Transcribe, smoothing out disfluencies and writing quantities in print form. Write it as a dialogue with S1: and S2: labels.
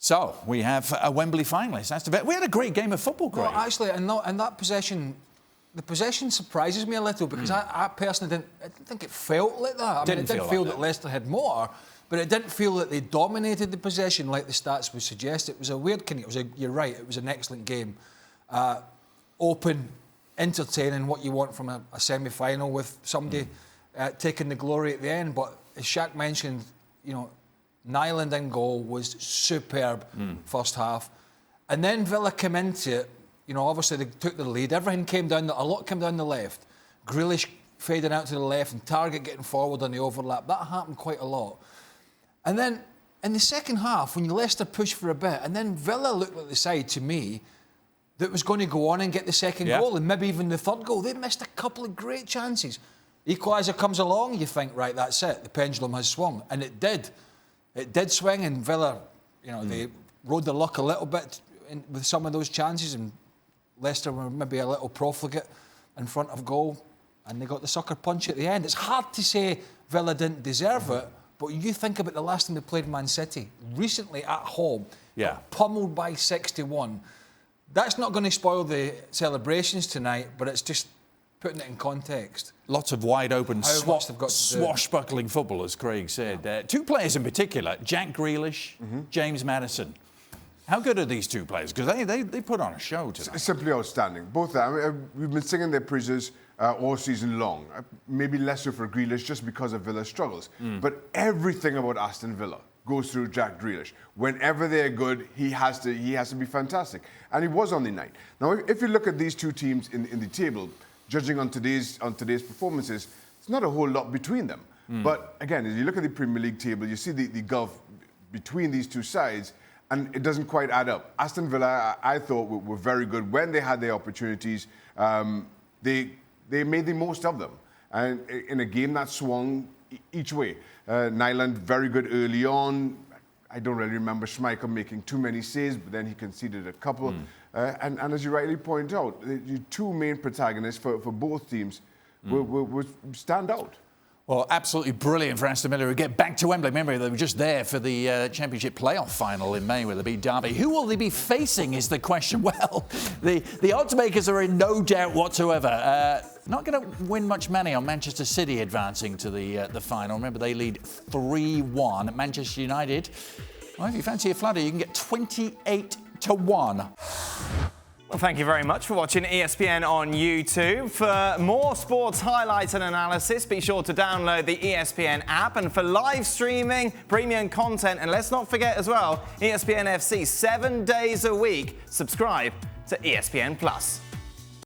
S1: So we have a Wembley finalist. Aston Villa. We had a great game of football, Greg.
S2: Well, actually, and that possession, the possession surprises me a little because I personally didn't think it felt like that. It did feel that Leicester had more, but it didn't feel that they dominated the possession like the stats would suggest. It was a weird kind. You're right. It was an excellent game, open, entertaining. What you want from a semi-final with somebody taking the glory at the end. But as Shaq mentioned, Nyland in goal was superb first half. And then Villa came into it. Obviously they took the lead. Everything came down, a lot came down the left. Grealish fading out to the left and Target getting forward on the overlap. That happened quite a lot. And then in the second half, when Leicester pushed for a bit, and then Villa looked like the side, to me, that was going to go on and get the second goal and maybe even the third goal. They missed a couple of great chances. Equaliser comes along, you think, right, that's it. The pendulum has swung. And it did. It did swing, and Villa, they rode the luck a little bit with some of those chances, and Leicester were maybe a little profligate in front of goal, and they got the sucker punch at the end. It's hard to say Villa didn't deserve it, but you think about the last time they played Man City, recently at home, pummeled by 6-1. That's not going to spoil the celebrations tonight, but it's just putting it in context.
S1: Lots of wide-open, swashbuckling football, as Craig said. Two players in particular, Jack Grealish, James Maddison. How good are these two players? Because they put on a show tonight.
S3: Simply outstanding. Both of them. We've been singing their praises all season long. Maybe less so for Grealish just because of Villa's struggles. But everything about Aston Villa goes through Jack Grealish. Whenever they're good, he has to be fantastic. And he was on the night. Now, if you look at these two teams in the table, judging on today's performances, it's not a whole lot between them. But again, as you look at the Premier League table, you see the gulf between these two sides, and it doesn't quite add up. Aston Villa, I thought, were very good when they had their opportunities. They made the most of them, and in a game that swung each way. Nyland very good early on. I don't really remember Schmeichel making too many saves, but then he conceded a couple. And as you rightly point out, the two main protagonists for both teams will stand out.
S1: Well, absolutely brilliant for Aston Villa who get back to Wembley. Remember, they were just there for the Championship playoff final in May where they beat Derby. Who will they be facing is the question. Well, the odds makers are in no doubt whatsoever. Not going to win much money on Manchester City advancing to the final. Remember, they lead 3-1. Manchester United, well, if you fancy a flutter, you can get 28-1.
S4: Well, thank you very much for watching ESPN on YouTube. For more sports highlights and analysis, be sure to download the ESPN app. And for live streaming, premium content, and let's not forget as well, ESPN FC 7 days a week. Subscribe to ESPN Plus.